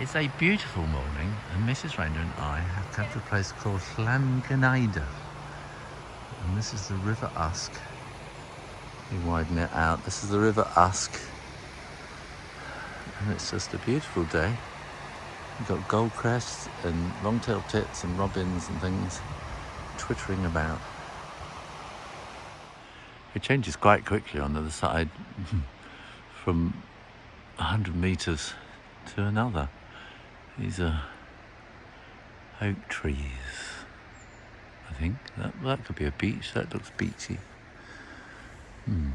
It's a beautiful morning, and Mrs Rayner and I have come to a place called Llangynidr, and this is the River Usk. You widen it out. This is the River Usk, and it's just a beautiful day. You've got goldcrests and long-tailed tits and robins and things twittering about. It changes quite quickly on the other side, from 100 metres to another. These are oak trees, I think. That could be a beach. That looks beachy. Gone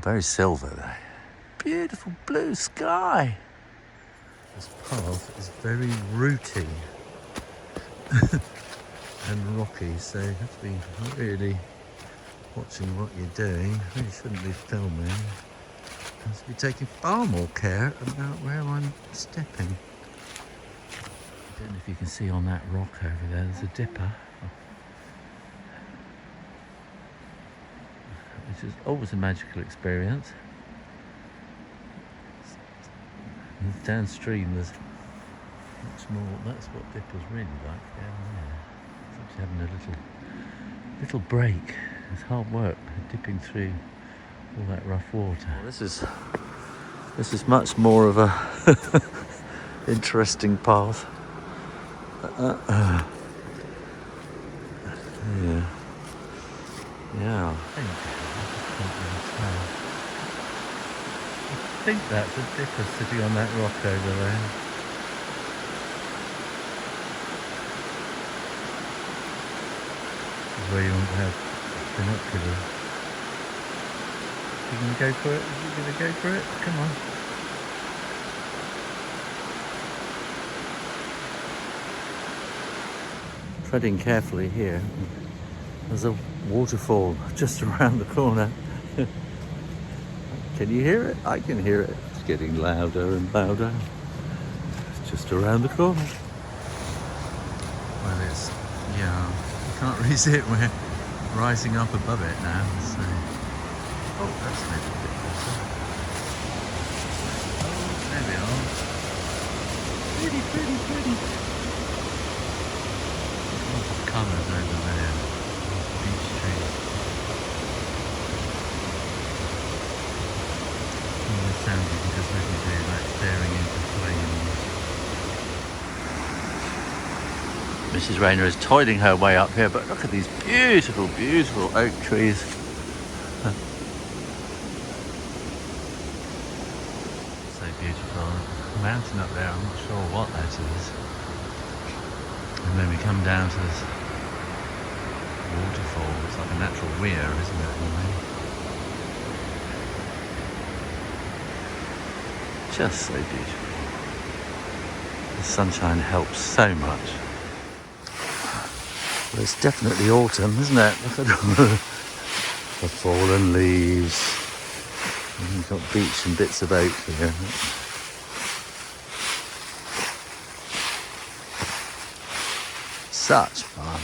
very silver there. Beautiful blue sky. This path is very rooty and rocky, so you have to be really watching what you're doing. Really shouldn't be filming. I have to be taking far more care about where I'm stepping. I don't know if you can see on that rock over there, there's a dipper. Which is always a magical experience. And downstream there's much more. That's what dippers really like down there. It's actually having a little break. It's hard work dipping through all that rough water. Well, this is much more of a interesting path. Yeah. I think that's a dipper sitting on that rock over there. This is where you want to have binoculars. You gonna go for it? You gonna go for it? Come on. Treading carefully here. There's a waterfall just around the corner. Can you hear it? I can hear it. It's getting louder and louder. It's just around the corner. Well, you can't really see it. We're rising up above it now. So. Oh, that's maybe a bit closer. Oh, there we are. Pretty. Lots of colours over there. Beach trees. All the sounds you can just listen to, like staring into flames. Mrs Rayner is toiling her way up here, but look at these beautiful, beautiful oak trees. Beautiful mountain up there. I'm not sure what that is. And then we come down to this waterfall. It's like a natural weir, isn't it, in a way? Just so beautiful. The sunshine helps so much. Well, it's definitely autumn, isn't it? Look at the fallen leaves. And you've got beech and bits of oak here. Such fun.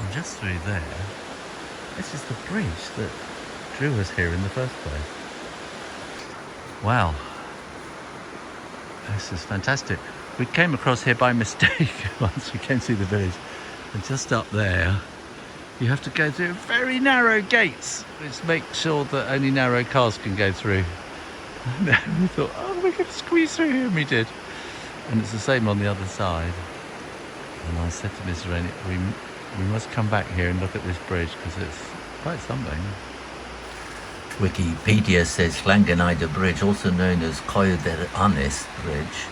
And just through there, this is the bridge that drew us here in the first place. Wow. This is fantastic. We came across here by mistake once we came through the village. And just up there, you have to go through very narrow gates, which make sure that only narrow cars can go through. And we thought, oh, we're going to squeeze through here, and we did. And it's the same on the other side. And I said to Mrs Rayner, we must come back here and look at this bridge, because it's quite something. Wikipedia says Llangynidr Bridge, also known as Llangynidr Bridge,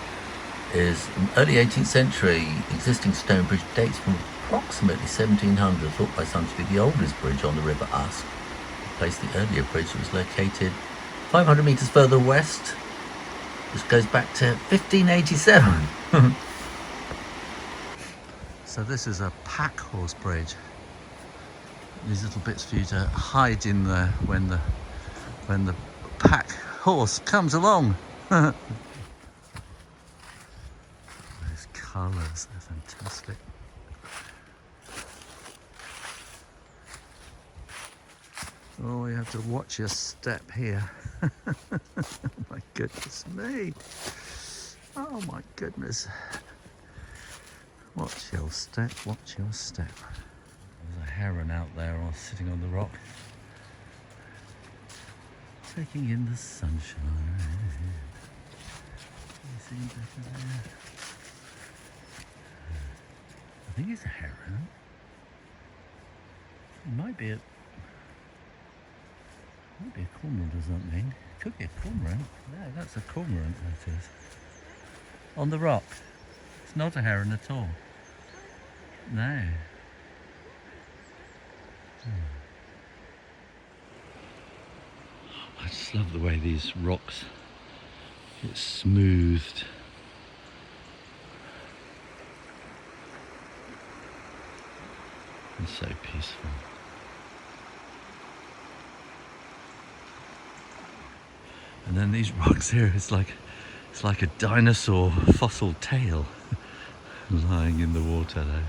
is an early 18th century existing stone bridge, dates from approximately 1700, thought by some to be the oldest bridge on the River Usk. Replaced the earlier bridge that was located 500 metres further west, which goes back to 1587. So this is a pack horse bridge. These little bits for you to hide in there when the pack horse comes along. Those colours, they're fantastic. Oh, you have to watch your step here. My goodness me. Oh my goodness. Watch your step, watch your step. There's a heron out there or sitting on the rock, taking in the sunshine. You see him back there? I think it's a heron. It might be a cormorant or something. It could be a cormorant. No, that's a cormorant, that is. On the rock. It's not a heron at all. No. I just love the way these rocks get smoothed. It's so peaceful. And then these rocks here, it's like a dinosaur fossil tail lying in the water there.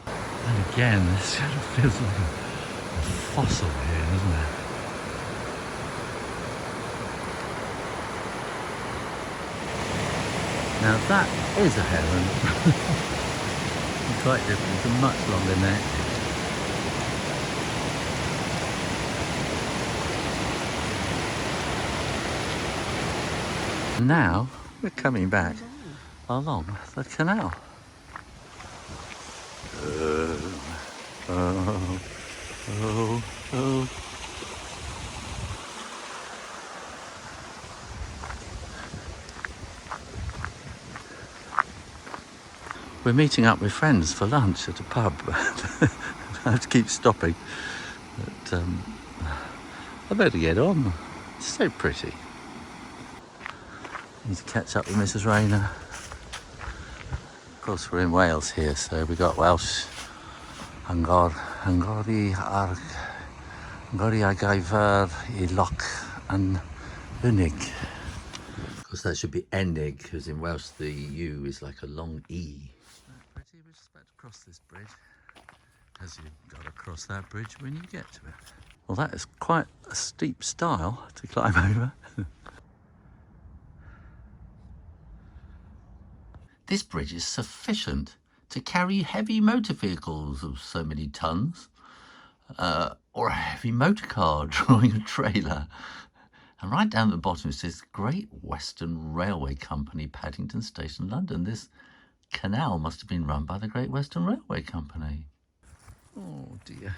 And again, this sort of feels like a fossil here, doesn't it? Now that is a heron. Quite different, it's a much longer neck. Now we're coming back along the canal. We're meeting up with friends for lunch at a pub. I have to keep stopping, but I better get on. It's so pretty. Need to catch up with Mrs Rayner. Of course, we're in Wales here, so we got Welsh. Llangynidr I loch and Llangynidr. Of course, that should be enig, because in Welsh the U is like a long E. Pretty, we're just about to cross this bridge. As you've got to cross that bridge when you get to it. Well, that is quite a steep stile to climb over. This bridge is sufficient to carry heavy motor vehicles of so many tons, or a heavy motor car drawing a trailer. And right down at the bottom it says Great Western Railway Company, Paddington Station, London. This canal must have been run by the Great Western Railway Company. Oh dear.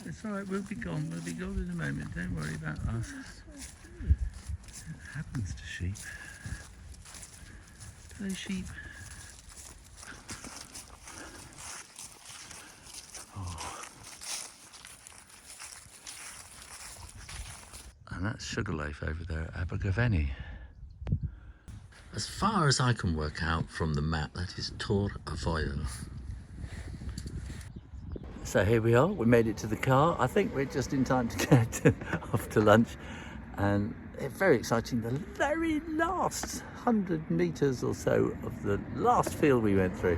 It's all right, we'll be gone in a moment. Don't worry about us. It happens to sheep. Hello, sheep. Oh. And that's Sugarloaf over there at Abergavenny. As far as I can work out from the map, that is Tor Avoyl. So here we are, we made it to the car. I think we're just in time to get off to lunch. And it's very exciting, the very last 100 metres or so of the last field we went through.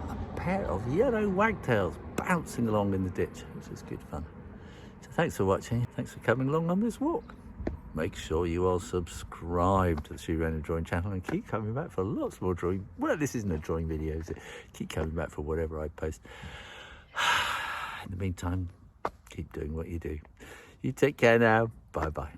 A pair of yellow wagtails bouncing along in the ditch, which is good fun. So thanks for watching, thanks for coming along on this walk. Make sure you are subscribed to the Mrs Rayner Drawing channel and keep coming back for lots more drawing. Well, this isn't a drawing video, is it? Keep coming back for whatever I post. In the meantime, keep doing what you do. You take care now. Bye-bye.